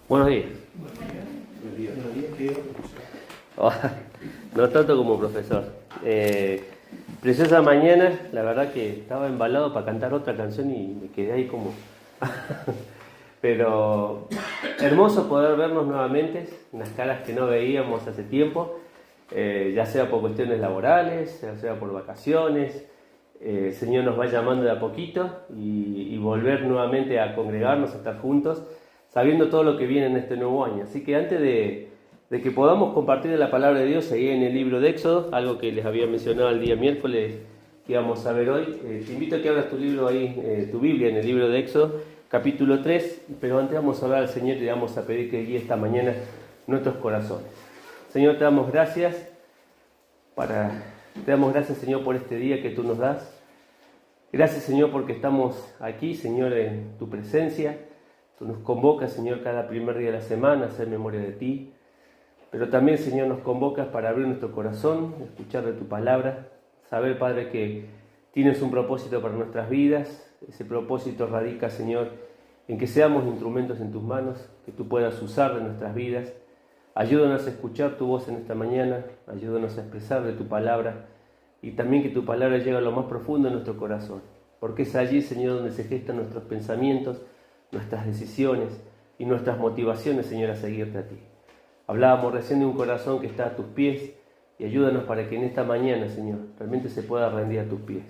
Buenos días. Oh, no tanto como profesor. Preciosa mañana, la verdad que estaba embalado para cantar otra canción y me quedé ahí como... Pero hermoso poder vernos nuevamente, unas caras que no veíamos hace tiempo, ya sea por cuestiones laborales, ya sea por vacaciones. El Señor nos va llamando de a poquito y volver nuevamente a congregarnos, a estar juntos, sabiendo todo lo que viene en este nuevo año. Así que antes de que podamos compartir la palabra de Dios ahí en el libro de Éxodo, algo que les había mencionado el día miércoles que íbamos a ver hoy, te invito a que abras tu libro ahí, tu Biblia en el libro de Éxodo, capítulo 3, pero antes vamos a hablar al Señor y le vamos a pedir que guíe esta mañana nuestros corazones. Señor, te damos gracias, Señor, por este día que tú nos das. Gracias, Señor, porque estamos aquí, Señor, en tu presencia. Tú nos convocas, Señor, cada primer día de la semana a hacer memoria de ti. Pero también, Señor, nos convocas para abrir nuestro corazón, escuchar de tu palabra, saber, Padre, que tienes un propósito para nuestras vidas. Ese propósito radica, Señor, en que seamos instrumentos en tus manos, que tú puedas usar de nuestras vidas. Ayúdanos a escuchar tu voz en esta mañana, ayúdanos a expresar de tu palabra y también que tu palabra llegue a lo más profundo de nuestro corazón, porque es allí, Señor, donde se gestan nuestros pensamientos, nuestras decisiones y nuestras motivaciones, Señor, a seguirte a ti. Hablábamos recién de un corazón que está a tus pies y ayúdanos para que en esta mañana, Señor, realmente se pueda rendir a tus pies.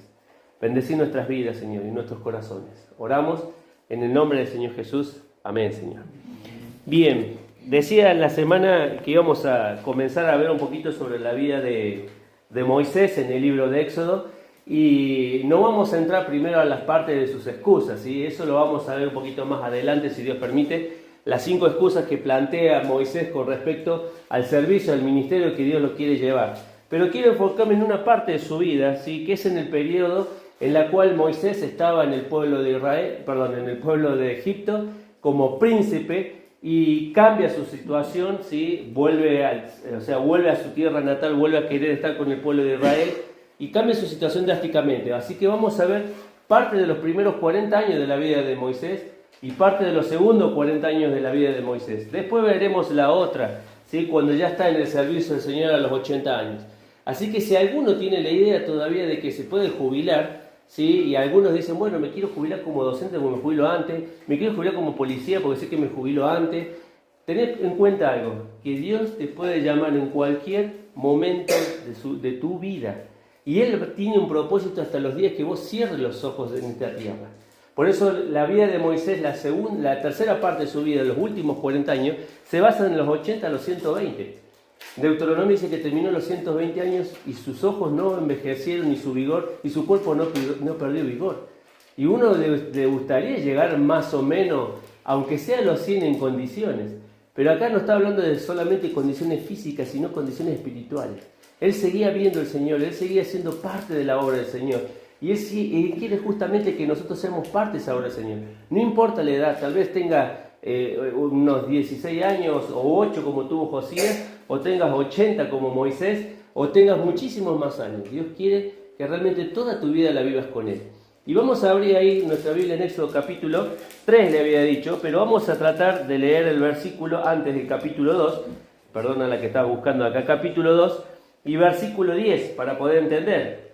Bendecí nuestras vidas, Señor, y nuestros corazones. Oramos en el nombre del Señor Jesús. Amén, Señor. Bien, decía en la semana que íbamos a comenzar a ver un poquito sobre la vida de Moisés en el libro de Éxodo y no vamos a entrar primero a las partes de sus excusas, ¿sí? Eso lo vamos a ver un poquito más adelante, si Dios permite, las 5 excusas que plantea Moisés con respecto al servicio, al ministerio que Dios lo quiere llevar. Pero quiero enfocarme en una parte de su vida, ¿sí? Que es en el periodo en la cual Moisés estaba en el pueblo de en el pueblo de Egipto como príncipe y cambia su situación, ¿sí? vuelve a su tierra natal, vuelve a querer estar con el pueblo de Israel y cambia su situación drásticamente. Así que vamos a ver parte de los primeros 40 años de la vida de Moisés y parte de los segundos 40 años de la vida de Moisés. Después veremos la otra, ¿sí? Cuando ya está en el servicio del Señor a los 80 años. Así que si alguno tiene la idea todavía de que se puede jubilar, ¿sí? Y algunos dicen, bueno, me quiero jubilar como docente porque me jubilo antes, me quiero jubilar como policía porque sé que me jubilo antes. Tened en cuenta algo, que Dios te puede llamar en cualquier momento de tu vida. Y Él tiene un propósito hasta los días que vos cierres los ojos en esta tierra. Por eso la vida de Moisés, la tercera parte de su vida, los últimos 40 años, se basa en los 80 a los 120. Deuteronomio dice que terminó los 120 años y sus ojos no envejecieron ni su vigor y su cuerpo no perdió vigor. Y uno le gustaría llegar más o menos, aunque sea a los 100 en condiciones. Pero acá no está hablando de solamente condiciones físicas, sino condiciones espirituales. Él seguía viendo al Señor, él seguía siendo parte de la obra del Señor. Y él quiere justamente que nosotros seamos parte de esa obra del Señor. No importa la edad, tal vez tenga unos 16 años o 8 como tuvo Josías, o tengas 80 como Moisés, o tengas muchísimos más años. Dios quiere que realmente toda tu vida la vivas con Él. Y vamos a abrir ahí nuestra Biblia en Éxodo capítulo 3, le había dicho, pero vamos a tratar de leer el versículo antes del capítulo 2, perdona la que estaba buscando acá, capítulo 2 y versículo 10, para poder entender.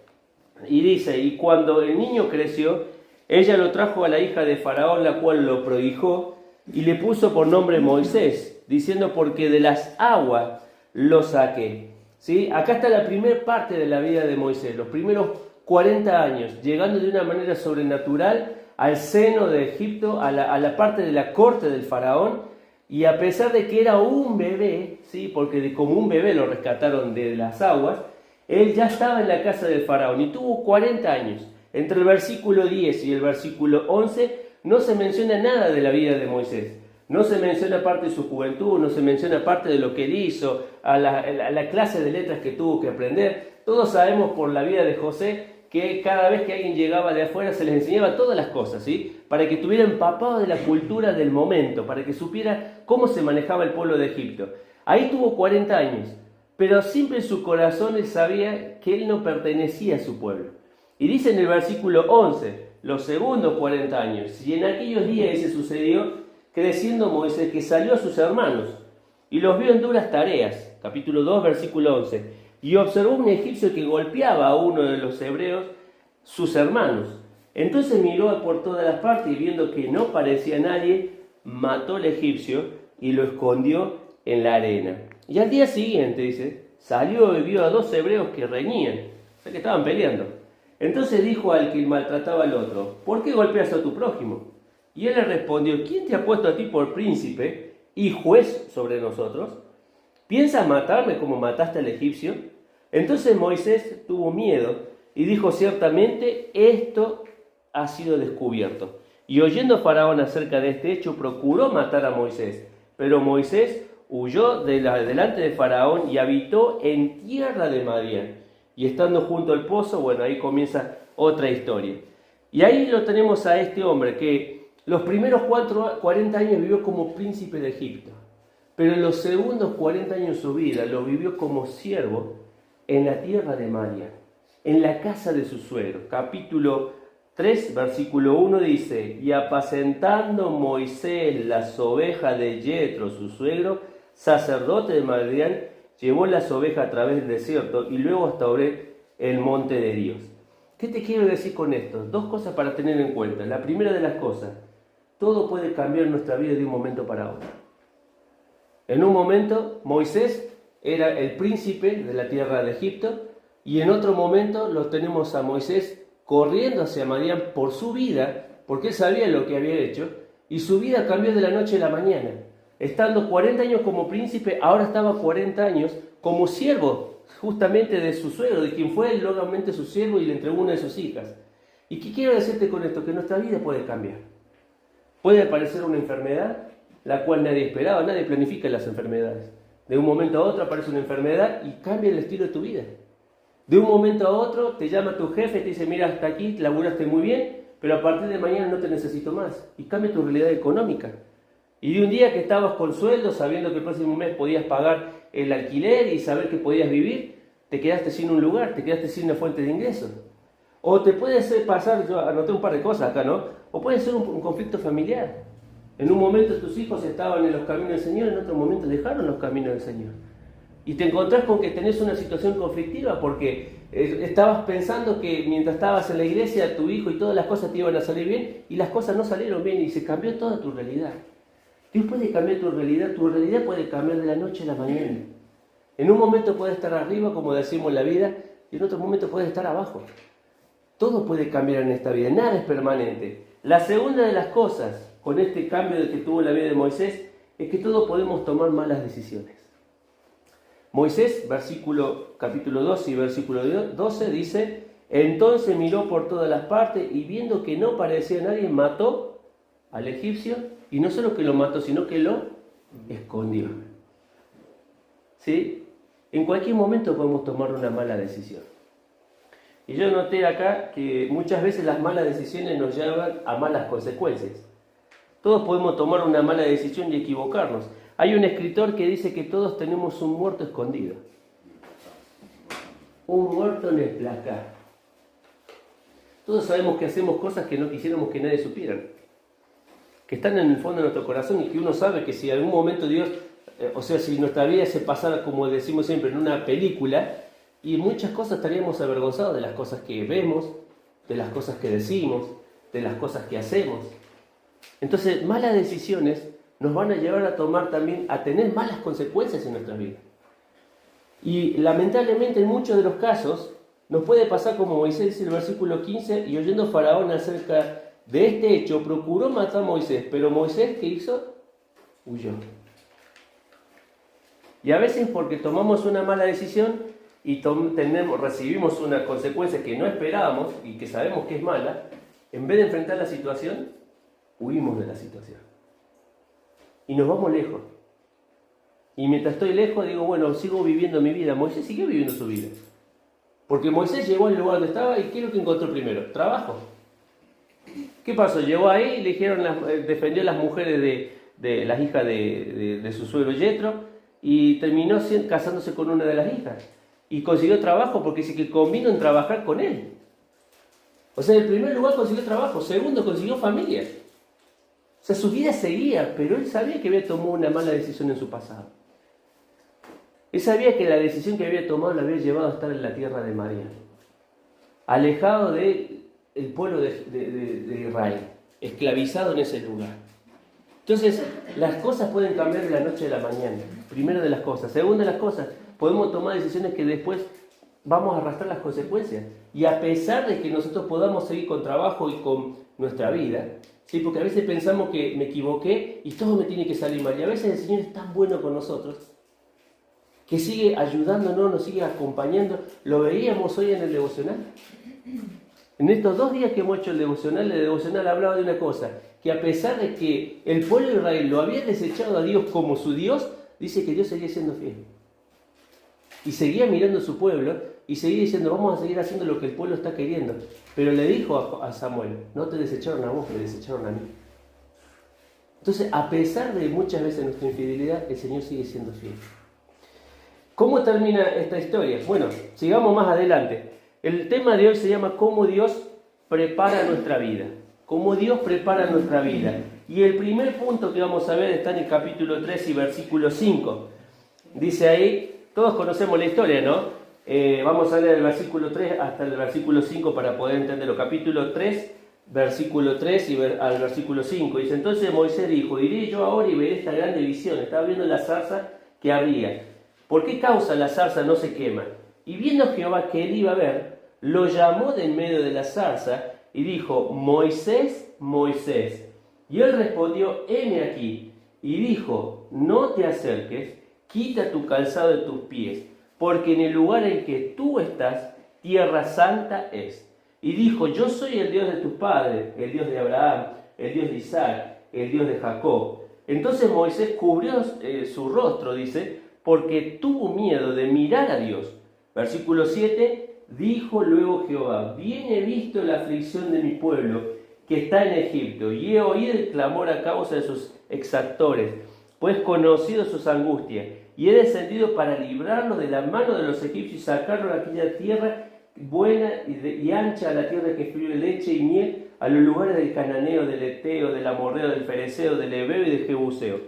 Y dice, y cuando el niño creció, ella lo trajo a la hija de Faraón, la cual lo prohijó, y le puso por nombre Moisés, diciendo, porque de las aguas lo saqué. ¿Sí? Acá está la primera parte de la vida de Moisés, los primeros 40 años, llegando de una manera sobrenatural al seno de Egipto, a la parte de la corte del Faraón, y a pesar de que era un bebé, ¿sí? Porque como un bebé lo rescataron de las aguas, él ya estaba en la casa del Faraón y tuvo 40 años. Entre el versículo 10 y el versículo 11 no se menciona nada de la vida de Moisés. No se menciona parte de su juventud, no se menciona parte de lo que él hizo, a la clase de letras que tuvo que aprender. Todos sabemos por la vida de José que cada vez que alguien llegaba de afuera se les enseñaba todas las cosas, ¿sí? Para que estuviera empapado de la cultura del momento, para que supiera cómo se manejaba el pueblo de Egipto. Ahí tuvo 40 años, pero siempre en su corazón él sabía que él no pertenecía a su pueblo. Y dice en el versículo 11, los segundos 40 años, y en aquellos días ese sucedió creciendo Moisés, que salió a sus hermanos y los vio en duras tareas, capítulo 2, versículo 11, y observó un egipcio que golpeaba a uno de los hebreos, sus hermanos. Entonces miró por todas las partes y viendo que no parecía nadie, mató al egipcio y lo escondió en la arena. Y al día siguiente, dice, salió y vio a 2 hebreos que reñían, o sea que estaban peleando. Entonces dijo al que maltrataba al otro, ¿por qué golpeas a tu prójimo? Y él le respondió, ¿quién te ha puesto a ti por príncipe y juez sobre nosotros? ¿Piensas matarme como mataste al egipcio? Entonces Moisés tuvo miedo y dijo, ciertamente esto ha sido descubierto. Y oyendo Faraón acerca de este hecho, procuró matar a Moisés. Pero Moisés huyó delante de Faraón y habitó en tierra de Madián. Y estando junto al pozo, bueno, ahí comienza otra historia. Y ahí lo tenemos a este hombre que los primeros 40 años vivió como príncipe de Egipto, pero en los segundos 40 años de su vida lo vivió como siervo en la tierra de Madián, en la casa de su suegro. Capítulo 3, versículo 1 dice, y apacentando Moisés las ovejas de Yetro, su suegro, sacerdote de Madián, llevó las ovejas a través del desierto y luego hasta Oreb, el monte de Dios. ¿Qué te quiero decir con esto? 2 cosas para tener en cuenta. La primera de las cosas, todo puede cambiar en nuestra vida de un momento para otro. En un momento, Moisés era el príncipe de la tierra de Egipto y en otro momento lo tenemos a Moisés corriendo hacia Madián por su vida, porque él sabía lo que había hecho, y su vida cambió de la noche a la mañana. Estando 40 años como príncipe, ahora estaba 40 años como siervo, justamente de su suegro, de quien fue logamente su siervo y le entregó una de sus hijas. ¿Y qué quiero decirte con esto? Que nuestra vida puede cambiar. Puede aparecer una enfermedad, la cual nadie esperaba, nadie planifica las enfermedades. De un momento a otro aparece una enfermedad y cambia el estilo de tu vida. De un momento a otro te llama tu jefe y te dice, mira, hasta aquí laburaste muy bien, pero a partir de mañana no te necesito más. Y cambia tu realidad económica. Y de un día que estabas con sueldo, sabiendo que el próximo mes podías pagar el alquiler y saber que podías vivir, te quedaste sin un lugar, te quedaste sin una fuente de ingresos. O te puede pasar, yo anoté un par de cosas acá, ¿no? O puede ser un conflicto familiar. En un momento tus hijos estaban en los caminos del Señor, en otro momento dejaron los caminos del Señor. Y te encontrás con que tenés una situación conflictiva porque estabas pensando que mientras estabas en la iglesia, tu hijo y todas las cosas te iban a salir bien, y las cosas no salieron bien y se cambió toda tu realidad. Dios puede cambiar tu realidad puede cambiar de la noche a la mañana. En un momento puedes estar arriba, como decimos en la vida, y en otro momento puedes estar abajo. Todo puede cambiar en esta vida, nada es permanente. La segunda de las cosas con este cambio que tuvo la vida de Moisés es que todos podemos tomar malas decisiones. Moisés, capítulo 12 y versículo 12 dice, entonces miró por todas las partes y viendo que no parecía nadie, mató al egipcio, y no solo que lo mató, sino que lo escondió. ¿Sí? En cualquier momento podemos tomar una mala decisión. Y yo noté acá que muchas veces las malas decisiones nos llevan a malas consecuencias. Todos podemos tomar una mala decisión y equivocarnos. Hay un escritor que dice que todos tenemos un muerto escondido. Un muerto en el placar. Todos sabemos que hacemos cosas que no quisiéramos que nadie supiera. Que están en el fondo de nuestro corazón y que uno sabe que si en algún momento Dios, si nuestra vida se pasara, como decimos siempre, en una película, y muchas cosas estaríamos avergonzados de las cosas que vemos, de las cosas que decimos, de las cosas que hacemos. Entonces, malas decisiones nos van a llevar a tener malas consecuencias en nuestra vida. Y lamentablemente en muchos de los casos nos puede pasar como Moisés dice en el versículo 15, y oyendo Faraón acerca de este hecho, procuró matar a Moisés, pero Moisés, ¿qué hizo? Huyó. Y a veces porque tomamos una mala decisión y recibimos una consecuencia que no esperábamos y que sabemos que es mala, en vez de enfrentar la situación, huimos de la situación. Y nos vamos lejos. Y mientras estoy lejos, digo, bueno, sigo viviendo mi vida. Moisés siguió viviendo su vida. Porque Moisés llegó al lugar donde estaba y ¿qué es lo que encontró primero? Trabajo. ¿Qué pasó? Llegó ahí, le dijeron, defendió a las mujeres de las hijas de su suegro Yetro y terminó casándose con una de las hijas. Y consiguió trabajo porque dice que convino en trabajar con él. O sea, en primer lugar consiguió trabajo, segundo consiguió familia. O sea, su vida seguía, pero él sabía que había tomado una mala decisión en su pasado. Él sabía que la decisión que había tomado lo había llevado a estar en la tierra de María, alejado del pueblo de Israel, esclavizado en ese lugar. Entonces, las cosas pueden cambiar de la noche a la mañana, primero de las cosas. Segunda de las cosas, podemos tomar decisiones que después vamos a arrastrar las consecuencias. Y a pesar de que nosotros podamos seguir con trabajo y con nuestra vida, ¿sí? Porque a veces pensamos que me equivoqué y todo me tiene que salir mal. Y a veces el Señor es tan bueno con nosotros que sigue ayudándonos, nos sigue acompañando. Lo veíamos hoy en el devocional. En estos 2 días que hemos hecho el devocional hablaba de una cosa, que a pesar de que el pueblo de Israel lo había desechado a Dios como su Dios, dice que Dios seguía siendo fiel. Y seguía mirando a su pueblo y seguía diciendo, vamos a seguir haciendo lo que el pueblo está queriendo. Pero le dijo a Samuel, no te desecharon a vos, me desecharon a mí. Entonces, a pesar de muchas veces nuestra infidelidad, el Señor sigue siendo fiel. ¿Cómo termina esta historia? Bueno, sigamos más adelante. El tema de hoy se llama cómo Dios prepara nuestra vida. Cómo Dios prepara nuestra vida. Y el primer punto que vamos a ver está en el capítulo 3 y versículo 5. Dice ahí, todos conocemos la historia, ¿no? Vamos a leer el versículo 3 hasta el versículo 5 para poder entenderlo. Capítulo 3, versículo 3 y al versículo 5. Dice, entonces Moisés dijo, iré yo ahora y veré esta grande visión. Estaba viendo la zarza que había. ¿Por qué causa la zarza no se quema? Y viendo Jehová que él iba a ver, lo llamó de en medio de la zarza y dijo, Moisés, Moisés. Y él respondió, heme aquí. Y dijo, no te acerques, quita tu calzado de tus pies, porque en el lugar en que tú estás, tierra santa es. Y dijo, yo soy el Dios de tus padres, el Dios de Abraham, el Dios de Isaac, el Dios de Jacob. Entonces Moisés cubrió su rostro, dice, porque tuvo miedo de mirar a Dios. Versículo 7, dijo luego Jehová, bien he visto la aflicción de mi pueblo que está en Egipto, y he oído el clamor a causa de sus exactores, pues conocido sus angustias, y he descendido para librarlos de la mano de los egipcios y sacarlos de aquella tierra buena y ancha, a la tierra que fluye leche y miel, a los lugares del cananeo, del eteo, del amorreo, del fereceo, del heveo y del jebuseo.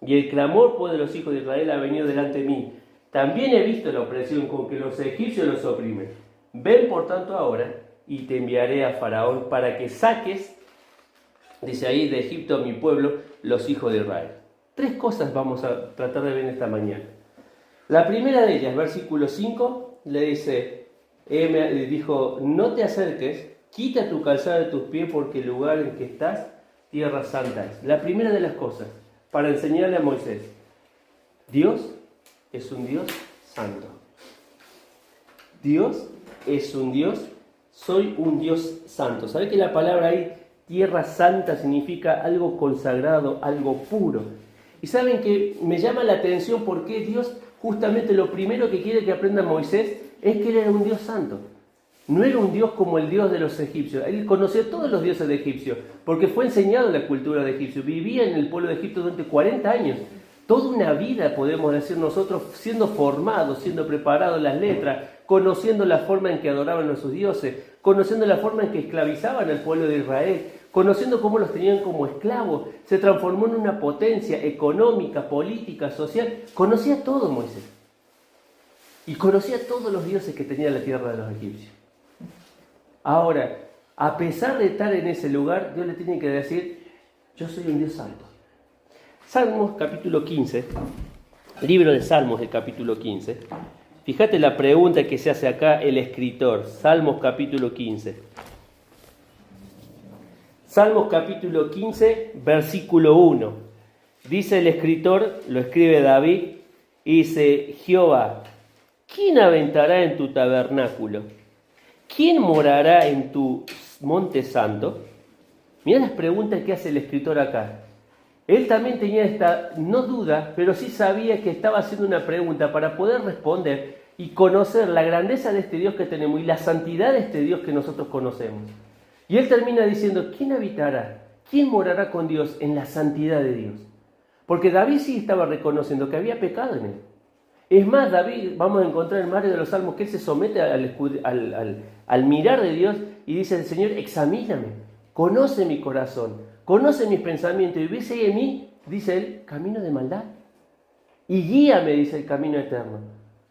Y el clamor pues de los hijos de Israel ha venido delante de mí. También he visto la opresión con que los egipcios los oprimen. Ven por tanto ahora y te enviaré a Faraón para que saques, dice ahí, de Egipto a mi pueblo, los hijos de Israel. 3 cosas vamos a tratar de ver esta mañana. La primera de ellas, versículo 5, le dice, dijo, no te acerques, quita tu calzado de tus pies porque el lugar en que estás, tierra santa es. La primera de las cosas, para enseñarle a Moisés, Dios es un Dios santo. Dios es un Dios, soy un Dios santo. ¿Sabe que la palabra ahí, tierra santa, significa algo consagrado, algo puro? Y saben que me llama la atención porque Dios, justamente lo primero que quiere que aprenda Moisés, es que él era un Dios santo. No era un Dios como el Dios de los egipcios. Él conocía todos los dioses de Egipcio, porque fue enseñado en la cultura de Egipcio. Vivía en el pueblo de Egipto durante 40 años. Toda una vida, podemos decir nosotros, siendo formados, siendo preparados las letras, conociendo la forma en que adoraban a sus dioses, conociendo la forma en que esclavizaban al pueblo de Israel, conociendo cómo los tenían como esclavos. Se transformó en una potencia económica, política, social. Conocía todo Moisés. Y conocía todos los dioses que tenía la tierra de los egipcios. Ahora, a pesar de estar en ese lugar, Dios le tiene que decir, yo soy un Dios santo. Salmos capítulo 15, libro de Salmos del capítulo 15. Fíjate la pregunta que se hace acá el escritor, Salmos capítulo 15. Salmos capítulo 15, versículo 1. Dice el escritor, lo escribe David, y dice, Jehová, ¿quién aventará en tu tabernáculo? ¿Quién morará en tu monte santo? Mirá las preguntas que hace el escritor acá. Él también tenía esta, no duda, pero sí sabía que estaba haciendo una pregunta para poder responder y conocer la grandeza de este Dios que tenemos y la santidad de este Dios que nosotros conocemos. Y él termina diciendo, ¿quién habitará? ¿Quién morará con Dios en la santidad de Dios? Porque David sí estaba reconociendo que había pecado en él. Es más, David, vamos a encontrar en varios de los salmos que él se somete al mirar de Dios y dice, Señor, examíname, conoce mi corazón, conoce mis pensamientos y ves en mí, dice él, camino de maldad. Y guíame, dice, el camino eterno.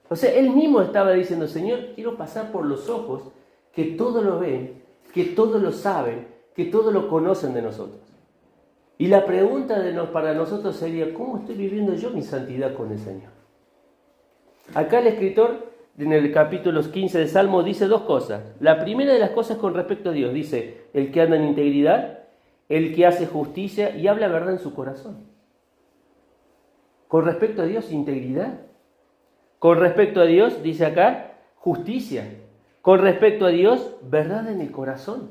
O sea, él mismo estaba diciendo, Señor, quiero pasar por los ojos que todo lo ven, que todo lo saben, que todo lo conocen de nosotros. Y la pregunta para nosotros sería, ¿cómo estoy viviendo yo mi santidad con el Señor? Acá el escritor, en el capítulo 15 de Salmo, dice dos cosas. La primera de las cosas con respecto a Dios, dice, el que anda en integridad, el que hace justicia y habla verdad en su corazón. Con respecto a Dios, integridad. Con respecto a Dios, dice acá, justicia. Con respecto a Dios, verdad en el corazón.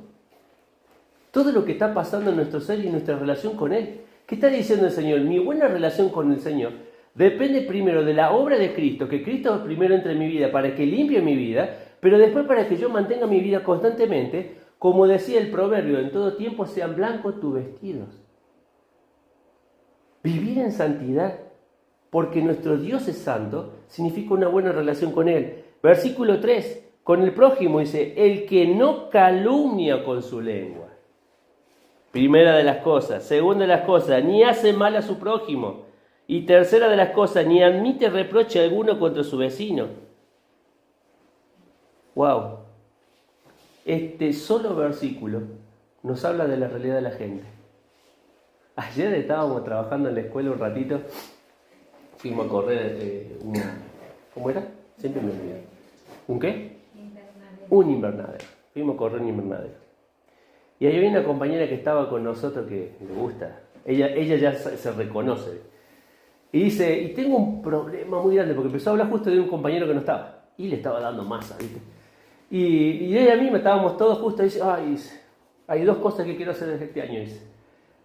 Todo lo que está pasando en nuestro ser y nuestra relación con Él. ¿Qué está diciendo el Señor? Mi buena relación con el Señor depende primero de la obra de Cristo, que Cristo primero entre en mi vida para que limpie mi vida, pero después para que yo mantenga mi vida constantemente, como decía el proverbio, en todo tiempo sean blancos tus vestidos. Vivir en santidad, porque nuestro Dios es santo, significa una buena relación con Él. Versículo 3, con el prójimo dice, el que no calumnia con su lengua. Primera de las cosas. Segunda de las cosas, ni hace mal a su prójimo. Y tercera de las cosas, ni admite reproche alguno contra su vecino. Wow. Este solo versículo nos habla de la realidad de la gente. Ayer estábamos trabajando en la escuela un ratito. Fuimos a correr ¿cómo era? Siempre me olvido. ¿Un qué? Invernadero. Un invernadero. Fuimos a correr un invernadero. Y ahí había una compañera que estaba con nosotros que le gusta. Ella ya se reconoce. Y dice, y tengo un problema muy grande, porque empezó a hablar justo de un compañero que no estaba. Y le estaba dando masa, ¿viste? Y ella misma estábamos todos justo y dice, hay dos cosas que quiero hacer desde este año, dice.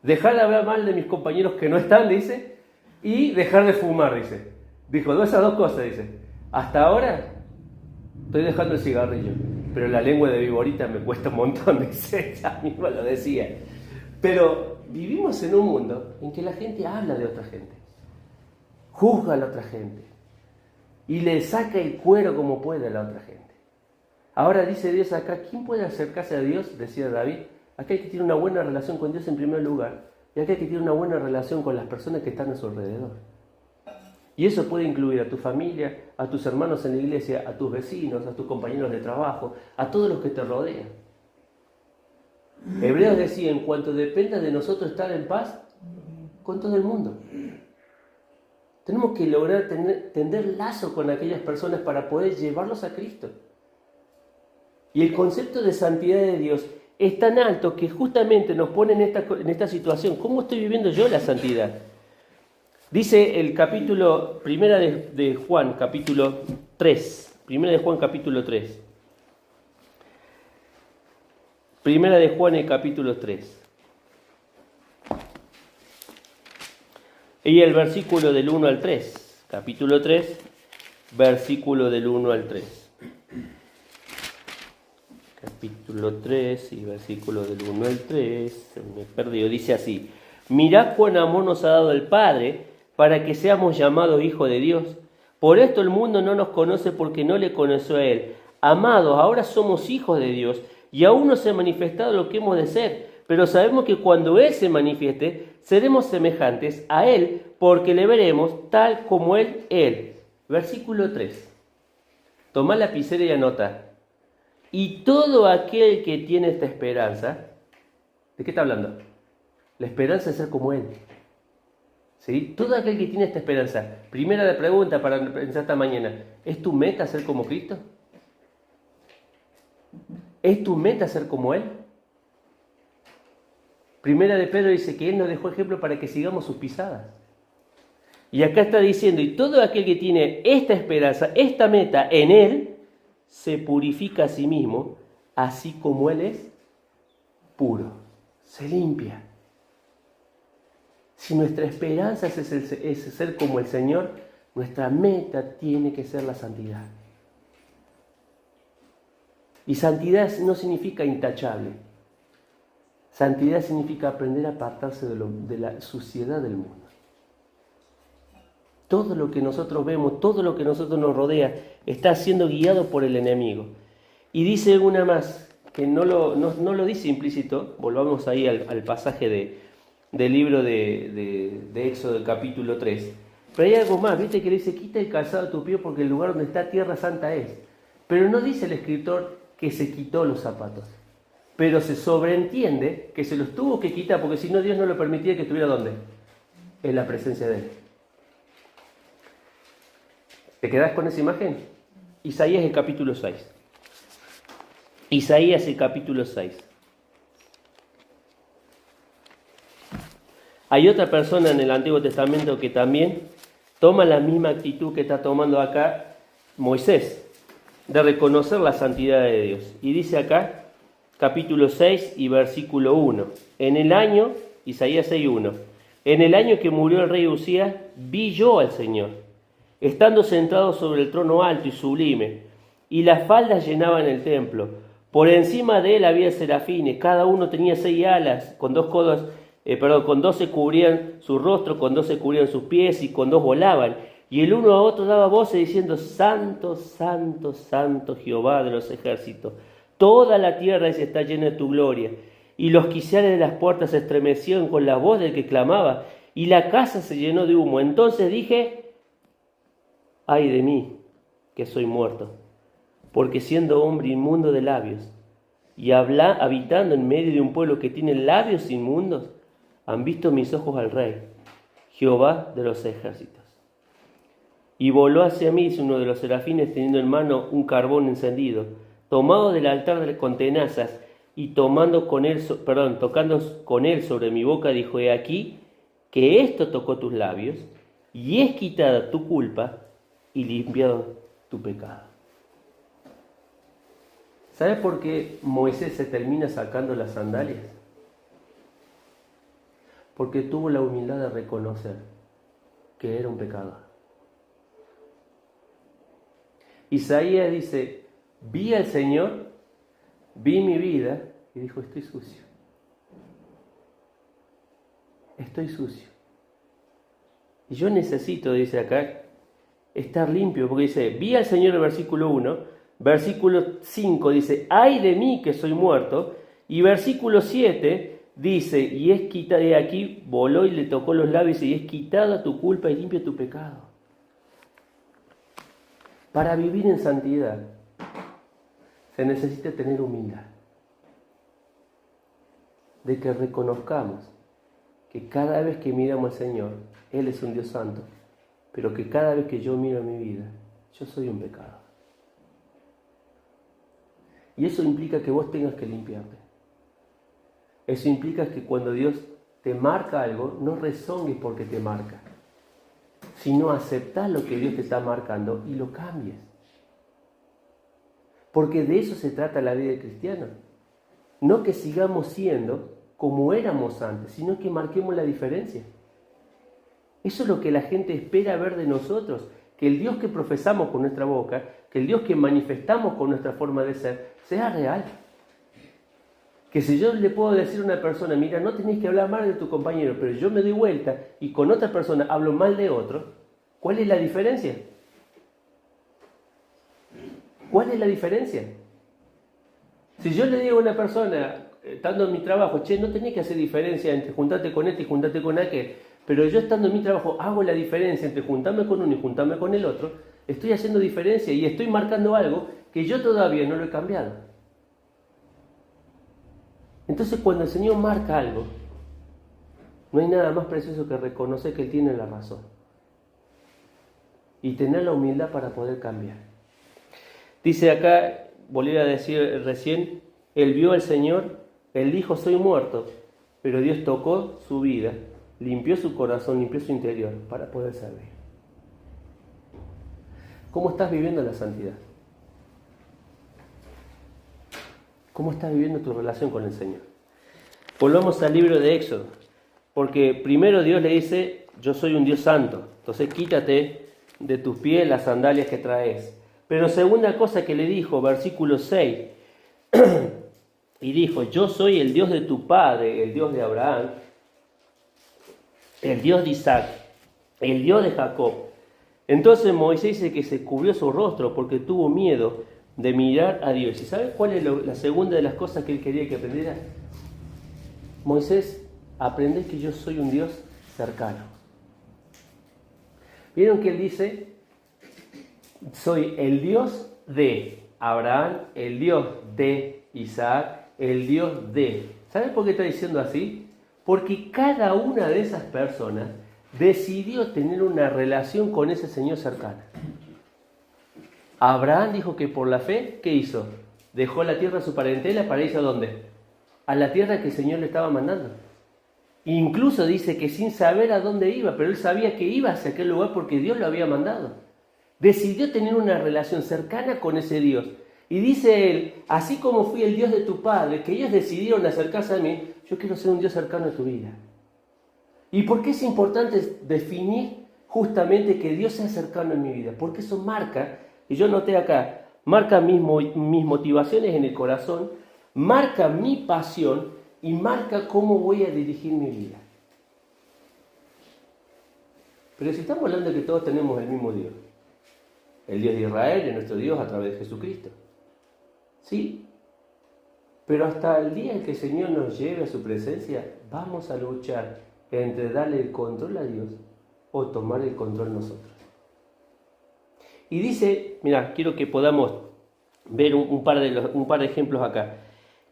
Dejar de hablar mal de mis compañeros que no están, dice, y dejar de fumar, dice. Dijo, esas dos cosas, dice. Hasta ahora estoy dejando el cigarrillo, pero la lengua de viborita me cuesta un montón, dice, ella misma lo decía. Pero vivimos en un mundo en que la gente habla de otra gente, juzga a la otra gente y le saca el cuero como puede a la otra gente. Ahora dice Dios acá, ¿quién puede acercarse a Dios? Decía David, aquel que tiene una buena relación con Dios en primer lugar y aquel que tiene una buena relación con las personas que están a su alrededor. Y eso puede incluir a tu familia, a tus hermanos en la iglesia, a tus vecinos, a tus compañeros de trabajo, a todos los que te rodean. Hebreos decía, en cuanto dependa de nosotros estar en paz con todo el mundo. Tenemos que lograr tender lazo con aquellas personas para poder llevarlos a Cristo. Y el concepto de santidad de Dios es tan alto que justamente nos pone en esta situación. ¿Cómo estoy viviendo yo la santidad? Dice el capítulo, primera de Juan, capítulo 3. Primera de Juan, capítulo 3. Primera de Juan, el capítulo 3. Y el versículo del 1 al 3. Capítulo 3, versículo del 1 al 3. Capítulo 3 y versículo del 1 al 3. Se me perdió. Dice así. Mirad cuán amor nos ha dado el Padre para que seamos llamados hijos de Dios. Por esto el mundo no nos conoce porque no le conoció a Él. Amados, ahora somos hijos de Dios y aún no se ha manifestado lo que hemos de ser. Pero sabemos que cuando Él se manifieste, seremos semejantes a Él porque le veremos tal como Él es. Versículo 3. Toma la lapicera y anota. Y todo aquel que tiene esta esperanza, ¿de qué está hablando? La esperanza es ser como Él. ¿Sí? Todo aquel que tiene esta esperanza. Primera pregunta para pensar esta mañana. ¿Es tu meta ser como Cristo? ¿Es tu meta ser como Él? Primera de Pedro dice que Él nos dejó ejemplo para que sigamos sus pisadas. Y acá está diciendo, y todo aquel que tiene esta esperanza, esta meta en Él, se purifica a sí mismo, así como Él es puro. Se limpia. Si nuestra esperanza es ser como el Señor, nuestra meta tiene que ser la santidad. Y santidad no significa intachable. Santidad significa aprender a apartarse de la suciedad del mundo. Todo lo que nosotros vemos, todo lo que nosotros nos rodea, está siendo guiado por el enemigo. Y dice una más, que no lo dice implícito, volvamos ahí al pasaje del libro de Éxodo, capítulo 3. Pero hay algo más, viste que le dice, quita el calzado de tu pie porque el lugar donde está tierra santa es. Pero no dice el escritor que se quitó los zapatos. Pero se sobreentiende que se los tuvo que quitar, porque si no Dios no lo permitía que estuviera ¿dónde? En la presencia de él. ¿Te quedás con esa imagen? Isaías el capítulo 6. Isaías el capítulo 6. Hay otra persona en el Antiguo Testamento que también toma la misma actitud que está tomando acá Moisés, de reconocer la santidad de Dios. Y dice acá, capítulo 6 y versículo 1. En el año, Isaías 6:1, en el año que murió el rey Usías, vi yo al Señor, estando sentado sobre el trono alto y sublime, y las faldas llenaban el templo. Por encima de él había serafines, cada uno tenía 6 alas, con 2 se cubrían su rostro, con 2 se cubrían sus pies, y con 2 volaban. Y el uno a otro daba voces diciendo, Santo, Santo, Santo Jehová de los ejércitos. Toda la tierra está llena de tu gloria. Y los quiciales de las puertas se estremecieron con la voz del que clamaba, y la casa se llenó de humo. Entonces dije, ay de mí, que soy muerto, porque siendo hombre inmundo de labios, y habitando en medio de un pueblo que tiene labios inmundos, han visto mis ojos al Rey, Jehová de los ejércitos. Y voló hacia mí uno de los serafines teniendo en mano un carbón encendido, tomado del altar con tenazas, y tocando con él sobre mi boca, dijo, he aquí que esto tocó tus labios, y es quitada tu culpa, y limpiado tu pecado. ¿Sabes por qué Moisés se termina sacando las sandalias? Porque tuvo la humildad de reconocer que era un pecador. Isaías dice, vi al Señor, vi mi vida, y dijo, estoy sucio. Estoy sucio. Y yo necesito, dice acá, estar limpio, porque dice, vi al Señor el versículo 1, versículo 5 dice, ay de mí que soy muerto, y versículo 7 dice, y es quitada, de aquí voló y le tocó los labios, y es quitada tu culpa y limpia tu pecado. Para vivir en santidad se necesita tener humildad, de que reconozcamos que cada vez que miramos al Señor, Él es un Dios santo, pero que cada vez que yo miro mi vida, yo soy un pecador. Y eso implica que vos tengas que limpiarte. Eso implica que cuando Dios te marca algo, no rezongues porque te marca, sino aceptás lo que Dios te está marcando y lo cambies. Porque de eso se trata la vida cristiana. No que sigamos siendo como éramos antes, sino que marquemos la diferencia. Eso es lo que la gente espera ver de nosotros, que el Dios que profesamos con nuestra boca, que el Dios que manifestamos con nuestra forma de ser, sea real. Que si yo le puedo decir a una persona, mira, no tenés que hablar mal de tu compañero, pero yo me doy vuelta y con otra persona hablo mal de otro, ¿cuál es la diferencia? ¿Cuál es la diferencia? Si yo le digo a una persona, estando en mi trabajo, che, no tenés que hacer diferencia entre juntarte con este y juntarte con aquel, pero yo estando en mi trabajo hago la diferencia entre juntarme con uno y juntarme con el otro, estoy haciendo diferencia y estoy marcando algo que yo todavía no lo he cambiado. Entonces cuando el Señor marca algo, no hay nada más precioso que reconocer que Él tiene la razón y tener la humildad para poder cambiar. Dice acá, volví a decir recién, Él vio al Señor, Él dijo soy muerto, pero Dios tocó su vida, limpió su corazón, limpió su interior para poder servir. ¿Cómo estás viviendo la santidad? ¿Cómo estás viviendo tu relación con el Señor? Volvamos al libro de Éxodo, porque primero Dios le dice, yo soy un Dios santo, entonces quítate de tus pies las sandalias que traes. Pero segunda cosa que le dijo, versículo 6, y dijo, yo soy el Dios de tu padre, el Dios de Abraham, el Dios de Isaac, el Dios de Jacob. Entonces Moisés dice que se cubrió su rostro porque tuvo miedo de mirar a Dios. ¿Y sabes cuál es la segunda de las cosas que él quería que aprendiera? Moisés, aprended que yo soy un Dios cercano. ¿Vieron que él dice, soy el Dios de Abraham, el Dios de Isaac, el Dios de... ¿Saben por qué está diciendo así? Porque cada una de esas personas decidió tener una relación con ese Señor cercano. Abraham dijo que por la fe, ¿qué hizo? Dejó la tierra de su parentela para irse ¿a dónde? A la tierra que el Señor le estaba mandando. Incluso dice que sin saber a dónde iba, pero él sabía que iba hacia aquel lugar porque Dios lo había mandado. Decidió tener una relación cercana con ese Dios. Y dice él, así como fui el Dios de tu padre, que ellos decidieron acercarse a mí, yo quiero ser un Dios cercano a tu vida. ¿Y por qué es importante definir justamente que Dios sea cercano en mi vida? Porque eso marca, y yo noté acá, marca mis motivaciones en el corazón, marca mi pasión y marca cómo voy a dirigir mi vida. Pero si estamos hablando de que todos tenemos el mismo Dios, el Dios de Israel es nuestro Dios a través de Jesucristo. ¿Sí? Pero hasta el día en que el Señor nos lleve a su presencia, vamos a luchar entre darle el control a Dios o tomar el control nosotros. Y dice, mira, quiero que podamos ver un par de ejemplos acá.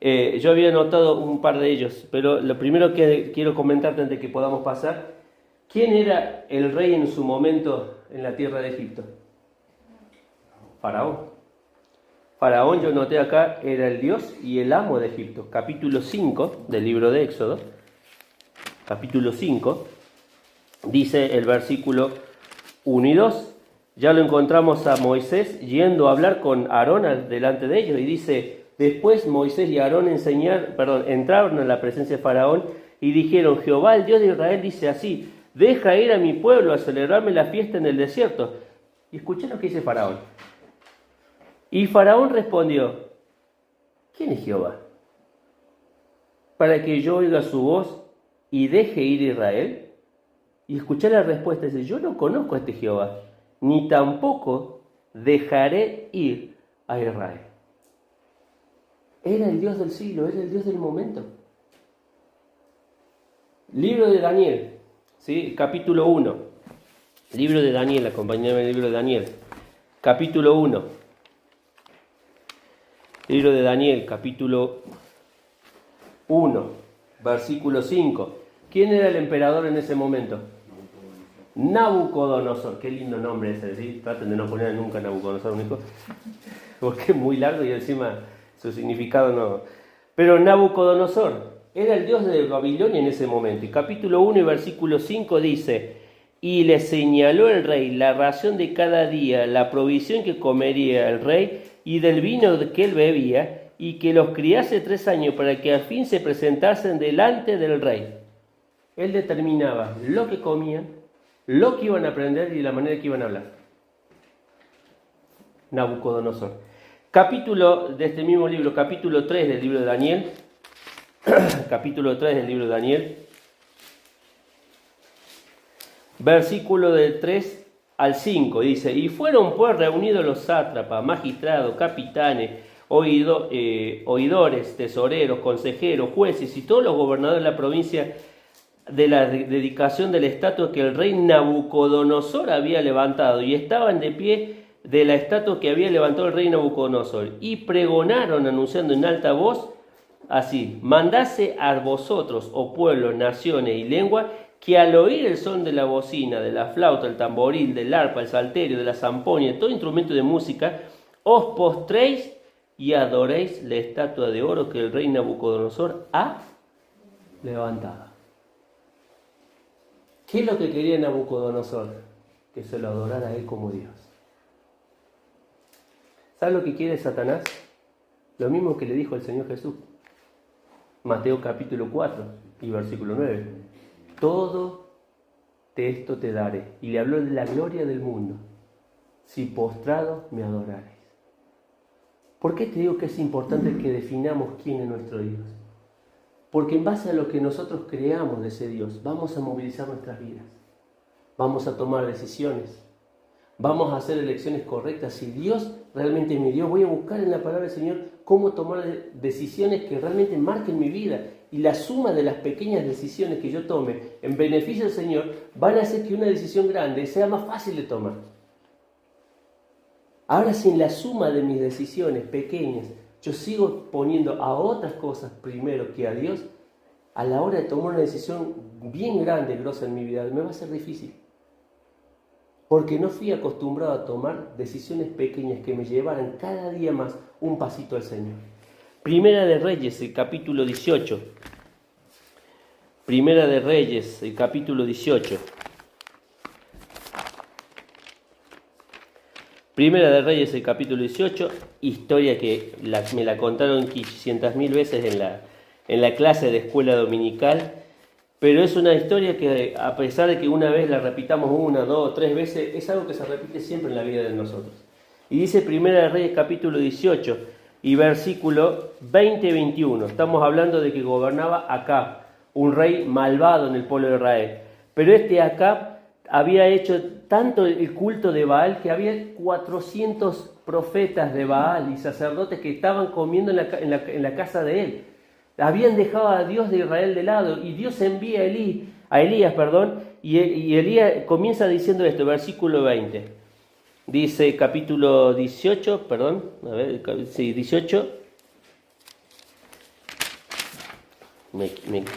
Yo había notado un par de ellos, pero lo primero que quiero comentarte antes de que podamos pasar, ¿quién era el rey en su momento en la tierra de Egipto? Faraón. Faraón, yo noté acá, era el dios y el amo de Egipto. Capítulo 5 del libro de Éxodo, capítulo 5, dice el versículo 1 y 2. Ya lo encontramos a Moisés yendo a hablar con Aarón delante de ellos y dice, después Moisés y Aarón entraron en la presencia de Faraón y dijeron, Jehová, el Dios de Israel, dice así, deja ir a mi pueblo a celebrarme la fiesta en el desierto. Y escuchen lo que dice Faraón. Y Faraón respondió, ¿quién es Jehová? Para que yo oiga su voz y deje ir a Israel. Y escuché la respuesta, dice, yo no conozco a este Jehová, ni tampoco dejaré ir a Israel. Era el Dios del siglo, era el Dios del momento. Libro de Daniel, ¿sí? Capítulo 1. Libro de Daniel, acompáñame el libro de Daniel. Capítulo 1. Libro de Daniel, capítulo 1, versículo 5. ¿Quién era el emperador en ese momento? Nabucodonosor. Qué lindo nombre ese, ¿sí? Traten de no poner nunca Nabucodonosor, un hijo, porque es muy largo y encima su significado no. Pero Nabucodonosor era el dios de Babilonia en ese momento. Y capítulo 1 y versículo 5 dice, y le señaló el rey la ración de cada día, la provisión que comería el rey y del vino que él bebía, y que los criase 3 años para que al fin se presentasen delante del rey. Él determinaba lo que comían, lo que iban a aprender y la manera que iban a hablar. Nabucodonosor. Capítulo de este mismo libro, capítulo 3 del libro de Daniel. Capítulo 3 del libro de Daniel. Versículo del 3 al 5, dice, y fueron pues reunidos los sátrapas, magistrados, capitanes, oidores, tesoreros, consejeros, jueces y todos los gobernadores de la provincia de la dedicación de la estatua que el rey Nabucodonosor había levantado, y estaban de pie de la estatua que había levantado el rey Nabucodonosor, y pregonaron anunciando en alta voz, así, mandase a vosotros, oh pueblos, naciones y lenguas, que al oír el son de la bocina, de la flauta, el tamboril, del arpa, el salterio, de la zampoña, de todo instrumento de música, os postréis y adoréis la estatua de oro que el rey Nabucodonosor ha levantado. ¿Qué es lo que quería Nabucodonosor? Que se lo adorara a él como Dios. ¿Sabe lo que quiere Satanás? Lo mismo que le dijo el Señor Jesús. Mateo capítulo 4 y versículo 9. Todo esto te daré. Y le habló de la gloria del mundo, si postrado me adoraréis. ¿Por qué te digo que es importante que definamos quién es nuestro Dios? Porque en base a lo que nosotros creamos de ese Dios, vamos a movilizar nuestras vidas. Vamos a tomar decisiones. Vamos a hacer elecciones correctas. Si Dios realmente es mi Dios, voy a buscar en la palabra del Señor cómo tomar decisiones que realmente marquen mi vida. Y la suma de las pequeñas decisiones que yo tome en beneficio del Señor van a hacer que una decisión grande sea más fácil de tomar. Ahora, sin la suma de mis decisiones pequeñas, yo sigo poniendo a otras cosas primero que a Dios, a la hora de tomar una decisión bien grande, grosa en mi vida, me va a ser difícil. Porque no fui acostumbrado a tomar decisiones pequeñas que me llevaran cada día más un pasito al Señor. Primera de Reyes, el capítulo 18. Primera de Reyes, el capítulo 18. Primera de Reyes, el capítulo 18, historia que me la contaron 500.000 veces en la clase de escuela dominical, pero es una historia que, a pesar de que una vez la repitamos 1, 2, 3 veces, es algo que se repite siempre en la vida de nosotros. Y dice Primera de Reyes, capítulo 18 y versículo 20-21. Estamos hablando de que gobernaba Acab, un rey malvado en el pueblo de Israel. Pero este Acab había hecho tanto el culto de Baal que había 400 profetas de Baal y sacerdotes que estaban comiendo en la casa de él. Habían dejado a Dios de Israel de lado y Dios envía a Elías, y Elías comienza diciendo esto, versículo 20. Dice capítulo 18, 18. Me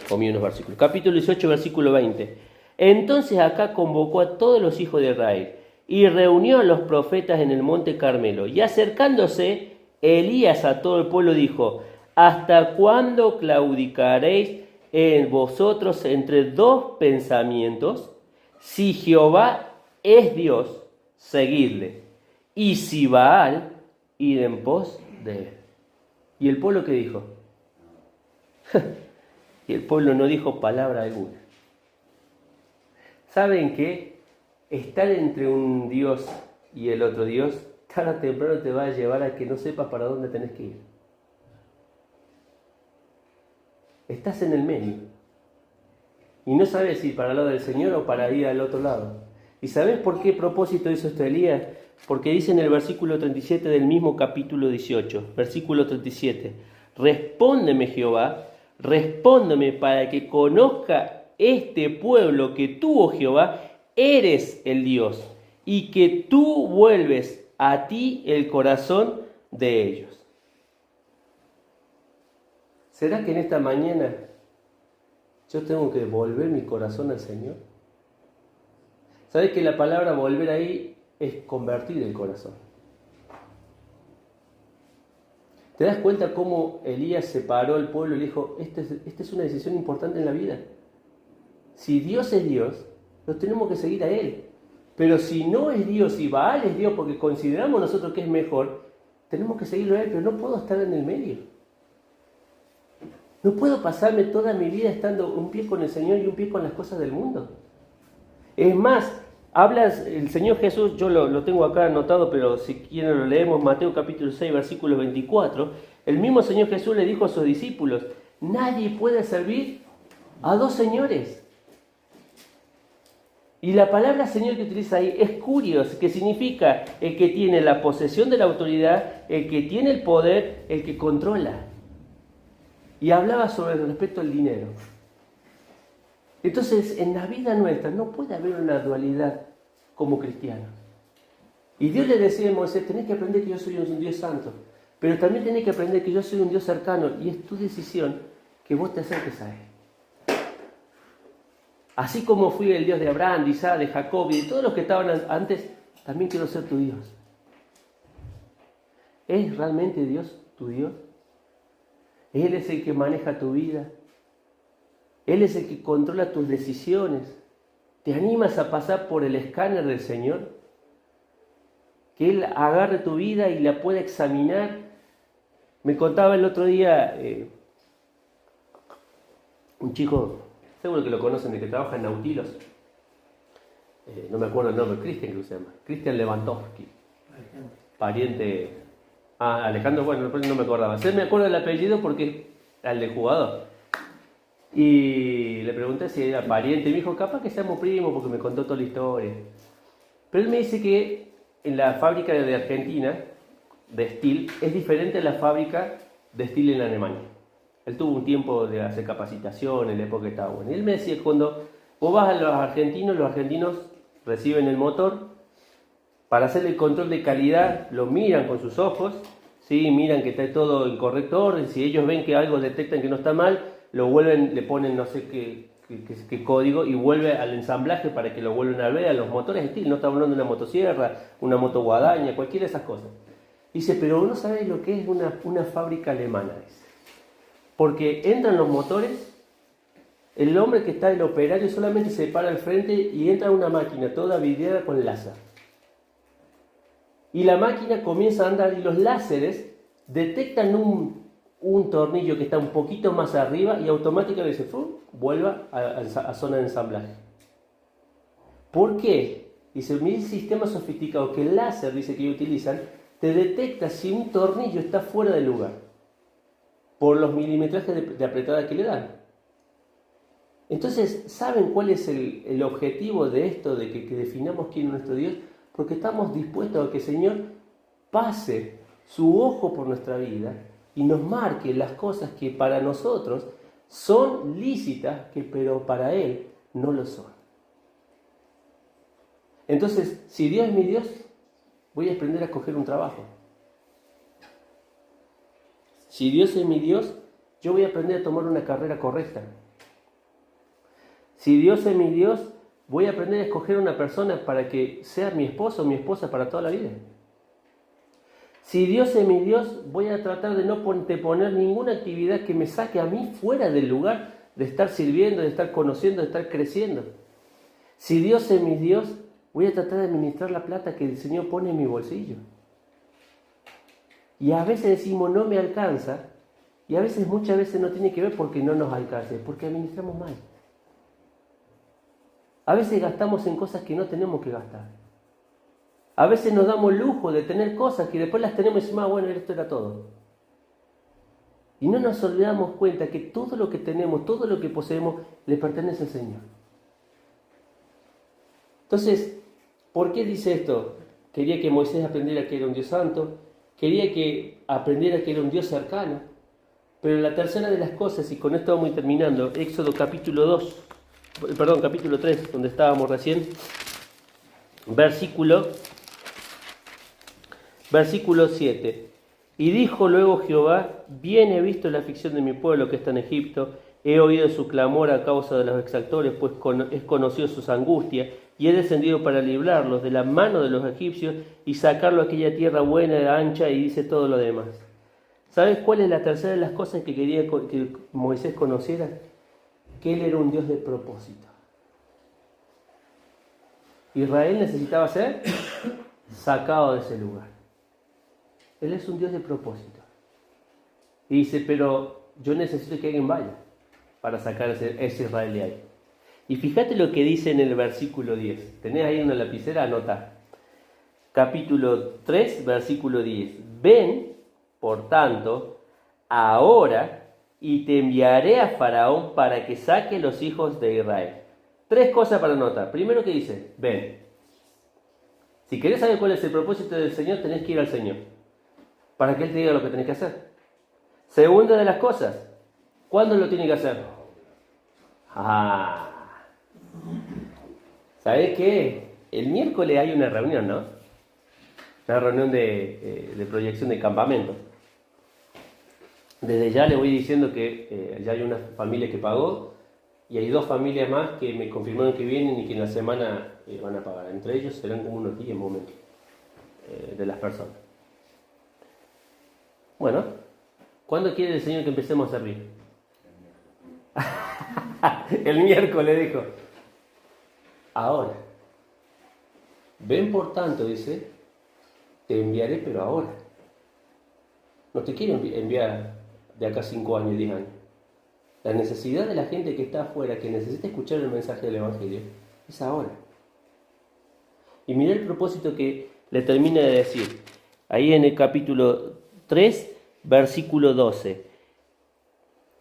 comí unos versículos. Capítulo 18, versículo 20. Entonces acá convocó a todos los hijos de Israel y reunió a los profetas en el monte Carmelo. Y acercándose Elías a todo el pueblo dijo: ¿hasta cuándo claudicaréis en vosotros entre dos pensamientos? Si Jehová es Dios, seguidle, y si Baal, id en pos de él. ¿Y el pueblo qué dijo? Y el pueblo no dijo palabra alguna. ¿Saben qué? Estar entre un Dios y el otro Dios, tarde o temprano te va a llevar a que no sepas para dónde tenés que ir. Estás en el medio. Y no sabes si para el lado del Señor o para ir al otro lado. ¿Y sabes por qué propósito hizo esto Elías? Porque dice en el versículo 37 del mismo capítulo 18, versículo 37, respóndeme Jehová, respóndeme para que conozca este pueblo que tú, oh Jehová, eres el Dios y que tú vuelves a ti el corazón de ellos. ¿Será que en esta mañana yo tengo que volver mi corazón al Señor? ¿Sabes que la palabra volver ahí es convertir el corazón? ¿Te das cuenta cómo Elías separó al pueblo y le dijo, esta es una decisión importante en la vida? Si Dios es Dios, lo tenemos que seguir a Él. Pero si no es Dios, si Baal es Dios porque consideramos nosotros que es mejor, tenemos que seguirlo a Él, pero no puedo estar en el medio. No puedo pasarme toda mi vida estando un pie con el Señor y un pie con las cosas del mundo. Es más, el Señor Jesús, yo lo tengo acá anotado, pero si quieren lo leemos, Mateo capítulo 6, versículo 24. El mismo Señor Jesús le dijo a sus discípulos, nadie puede servir a dos señores. Y la palabra Señor que utiliza ahí es kurios, que significa el que tiene la posesión de la autoridad, el que tiene el poder, el que controla. Y hablaba sobre el respecto al dinero. Entonces, en la vida nuestra no puede haber una dualidad como cristianos. Y Dios le decía a Moisés, tenés que aprender que yo soy un Dios santo, pero también tenés que aprender que yo soy un Dios cercano, y es tu decisión que vos te acerques a Él. Así como fui el Dios de Abraham, de Isaac, de Jacob y de todos los que estaban antes, también quiero ser tu Dios. ¿Es realmente Dios tu Dios? Él es el que maneja tu vida. Él es el que controla tus decisiones. ¿Te animas a pasar por el escáner del Señor? Que Él agarre tu vida y la pueda examinar. Me contaba el otro día un chico, seguro que lo conocen, el que trabaja en Nautilos. No me acuerdo el nombre, Cristian creo que se llama. Cristian Lewandowski. Pariente. Alejandro, bueno, no me acordaba. Sí me acuerdo del apellido porque al del jugador. Y le pregunté si era pariente. Y me dijo, capaz que seamos primos porque me contó toda la historia. Pero él me dice que en la fábrica de Argentina de Stihl es diferente a la fábrica de Stihl en Alemania. Él tuvo un tiempo de hacer capacitación en la época que estaba bueno. Y él me decía, cuando vos vas a los argentinos reciben el motor, para hacer el control de calidad lo miran con sus ojos, ¿sí? Miran que está todo en correcto orden, si ellos ven que algo detectan que no está mal, lo vuelven, le ponen no sé qué código y vuelve al ensamblaje para que lo vuelvan a ver a los motores Stihl. No estamos hablando de una motosierra, una moto guadaña, cualquiera de esas cosas. Dice, pero no sabéis lo que es una fábrica alemana, dice. Porque entran los motores, el hombre que está, el operario, solamente se para al frente y entra una máquina toda vidriada con láser. Y la máquina comienza a andar y los láseres detectan un tornillo que está un poquito más arriba y automáticamente dice, vuelva a zona de ensamblaje. ¿Por qué? Dice, mi sistema sofisticado que el láser, dice que ellos utilizan, te detecta si un tornillo está fuera de lugar por los milimetrajes de apretada que le dan. Entonces, ¿saben cuál es el objetivo de esto, de que definamos quién es nuestro Dios? Porque estamos dispuestos a que el Señor pase su ojo por nuestra vida y nos marque las cosas que para nosotros son lícitas, pero para Él no lo son. Entonces, si Dios es mi Dios, voy a aprender a escoger un trabajo. Si Dios es mi Dios, yo voy a aprender a tomar una carrera correcta. Si Dios es mi Dios, voy a aprender a escoger una persona para que sea mi esposo o mi esposa para toda la vida. Si Dios es mi Dios, voy a tratar de no poner ninguna actividad que me saque a mí fuera del lugar de estar sirviendo, de estar conociendo, de estar creciendo. Si Dios es mi Dios, voy a tratar de administrar la plata que el Señor pone en mi bolsillo. Y a veces decimos, no me alcanza, y a veces, muchas veces no tiene que ver porque no nos alcance, porque administramos mal. A veces gastamos en cosas que no tenemos que gastar. A veces nos damos lujo de tener cosas que después las tenemos y decimos, bueno, esto era todo. Y no nos olvidamos cuenta que todo lo que tenemos, todo lo que poseemos, le pertenece al Señor. Entonces, ¿por qué dice esto? Quería que Moisés aprendiera que era un Dios santo, quería que aprendiera que era un Dios cercano, pero la tercera de las cosas, y con esto vamos terminando, Éxodo capítulo 3, donde estábamos recién, versículo 7. Y dijo luego Jehová, bien he visto la aflicción de mi pueblo que está en Egipto, he oído su clamor a causa de los exactores, pues es conocido sus angustias, y he descendido para librarlos de la mano de los egipcios y sacarlos a aquella tierra buena, ancha, y dice todo lo demás. ¿Sabes cuál es la tercera de las cosas que quería que Moisés conociera? Que él era un Dios de propósito. Israel necesitaba ser sacado de ese lugar. Él es un Dios de propósito. Y dice, pero yo necesito que alguien vaya para sacar ese Israel de ahí. Y fíjate lo que dice en el versículo 10. ¿Tenés ahí una lapicera? Anota. Capítulo 3, versículo 10. Ven, por tanto, ahora y te enviaré a Faraón para que saque los hijos de Israel. 3 cosas para anotar. Primero que dice, ven. Si querés saber cuál es el propósito del Señor, tenés que ir al Señor, para que Él te diga lo que tenés que hacer. Segunda de las cosas, ¿cuándo lo tiene que hacer? ¿Sabés qué? El miércoles hay una reunión, ¿no? Una reunión de proyección de campamento. Desde ya le voy diciendo que ya hay una familia que pagó y hay 2 familias más que me confirmaron que vienen y que en la semana van a pagar. Entre ellos serán como unos 10 momentos de las personas. Bueno, ¿cuándo quiere el Señor que empecemos a servir? El miércoles dijo. Ahora. Ven por tanto, dice, te enviaré, pero ahora. No te quiero enviar de acá 5 años, 10 años. La necesidad de la gente que está afuera, que necesita escuchar el mensaje del Evangelio, es ahora. Y mirá el propósito que le termina de decir. Ahí en el capítulo 3, versículo 12.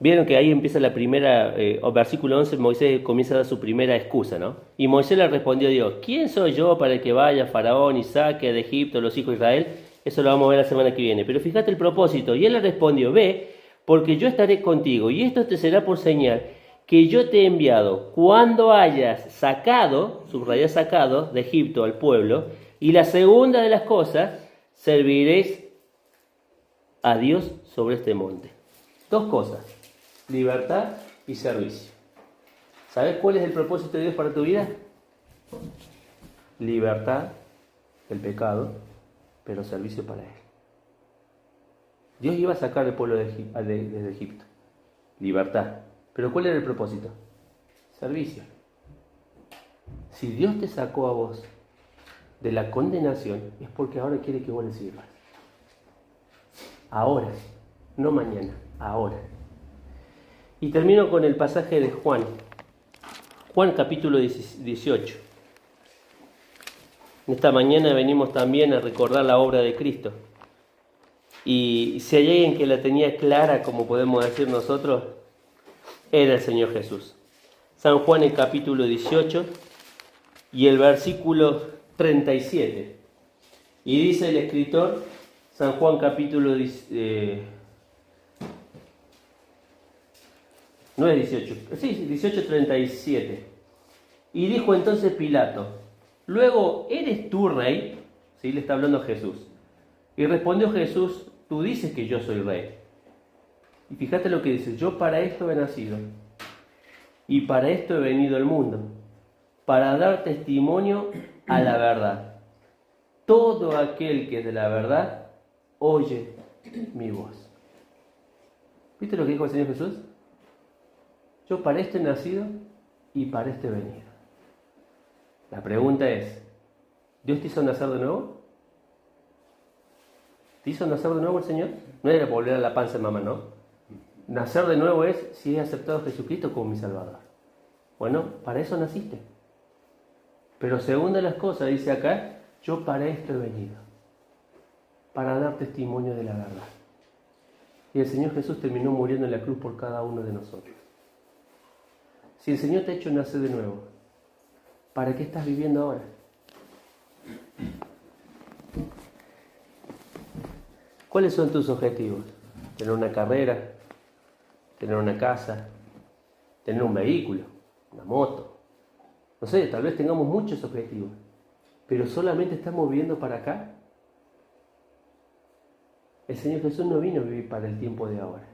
Vieron que ahí empieza la primera, versículo 11, Moisés comienza a dar su primera excusa, ¿no? Y Moisés le respondió a Dios, ¿quién soy yo para que vaya Faraón y saque de Egipto los hijos de Israel? Eso lo vamos a ver la semana que viene. Pero fíjate el propósito. Y él le respondió, ve, porque yo estaré contigo, y esto te será por señal que yo te he enviado cuando hayas sacado, subrayá sacado, de Egipto al pueblo. Y la segunda de las cosas, serviréis a Dios sobre este monte. Dos cosas, libertad y servicio. ¿Sabes cuál es el propósito de Dios para tu vida? Libertad del pecado, pero servicio para Él. Dios iba a sacar al pueblo desde Egipto. Libertad. ¿Pero cuál era el propósito? Servicio. Si Dios te sacó a vos de la condenación, es porque ahora quiere que vos le sirvas. Ahora, no mañana, ahora. Y termino con el pasaje de Juan. Juan capítulo 18. Esta mañana venimos también a recordar la obra de Cristo. Y si hay alguien que la tenía clara, como podemos decir nosotros, era el Señor Jesús. San Juan el capítulo 18 y el versículo 37. Y dice el escritor, San Juan capítulo no es 18, sí, 18:37. Y dijo entonces Pilato, luego, ¿eres tú rey? Sí, le está hablando a Jesús. Y respondió Jesús, tú dices que yo soy rey. Y fíjate lo que dice, yo para esto he nacido, y para esto he venido al mundo, para dar testimonio a la verdad. Todo aquel que es de la verdad, oye mi voz. ¿Viste lo que dijo el Señor Jesús? Yo para esto he nacido y para esto he venido. La pregunta es, ¿Dios te hizo nacer de nuevo? ¿Te hizo nacer de nuevo el Señor? No era volver a la panza de mamá, ¿no? Nacer de nuevo es si he aceptado a Jesucristo como mi Salvador. Bueno, para eso naciste. Pero segunda de las cosas, dice acá, yo para esto he venido. Para dar testimonio de la verdad. Y el Señor Jesús terminó muriendo en la cruz por cada uno de nosotros. Si el Señor te ha hecho nacer de nuevo, ¿para qué estás viviendo ahora? ¿Cuáles son tus objetivos? ¿Tener una carrera? ¿Tener una casa? ¿Tener un vehículo? ¿Una moto? No sé, tal vez tengamos muchos objetivos, pero solamente estamos viviendo para acá. El Señor Jesús no vino a vivir para el tiempo de ahora.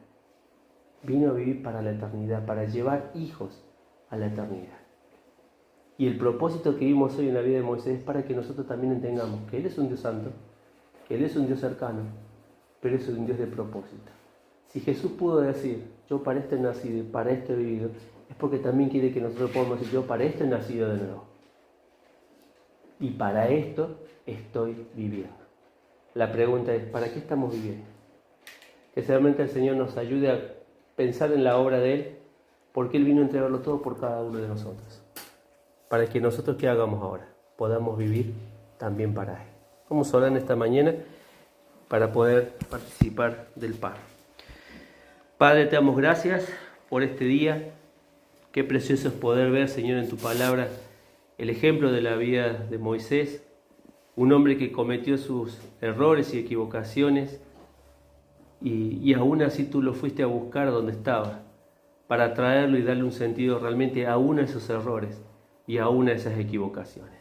Vino a vivir para la eternidad, para llevar hijos a la eternidad. Y el propósito que vimos hoy en la vida de Moisés es para que nosotros también entendamos que Él es un Dios santo, que Él es un Dios cercano, pero es un Dios de propósito. Si Jesús pudo decir, yo para esto he nacido y para esto he vivido, es porque también quiere que nosotros podamos decir, yo para esto he nacido de nuevo. Y para esto estoy viviendo. La pregunta es, ¿para qué estamos viviendo? Que realmente el Señor nos ayude a pensar en la obra de Él, porque Él vino a entregarlo todo por cada uno de nosotros. Para que nosotros, ¿qué hagamos ahora? Podamos vivir también para Él. Vamos a orar en esta mañana para poder participar del pan. Padre, te damos gracias por este día. Qué precioso es poder ver, Señor, en tu palabra el ejemplo de la vida de Moisés, un hombre que cometió sus errores y equivocaciones y aún así tú lo fuiste a buscar donde estaba para traerlo y darle un sentido realmente aún a esos errores y aún a esas equivocaciones.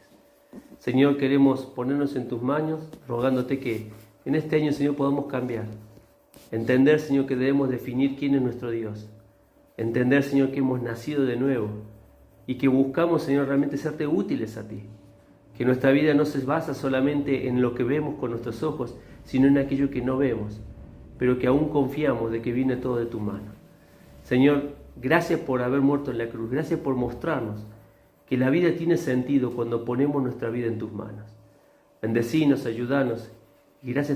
Señor, queremos ponernos en tus manos, rogándote que en este año, Señor, podamos cambiar. Entender, Señor, que debemos definir quién es nuestro Dios. Entender, Señor, que hemos nacido de nuevo y que buscamos, Señor, realmente serte útiles a ti. Que nuestra vida no se basa solamente en lo que vemos con nuestros ojos, sino en aquello que no vemos, pero que aún confiamos de que viene todo de tu mano. Señor, gracias por haber muerto en la cruz. Gracias por mostrarnos que la vida tiene sentido cuando ponemos nuestra vida en tus manos. Bendecinos, ayúdanos y gracias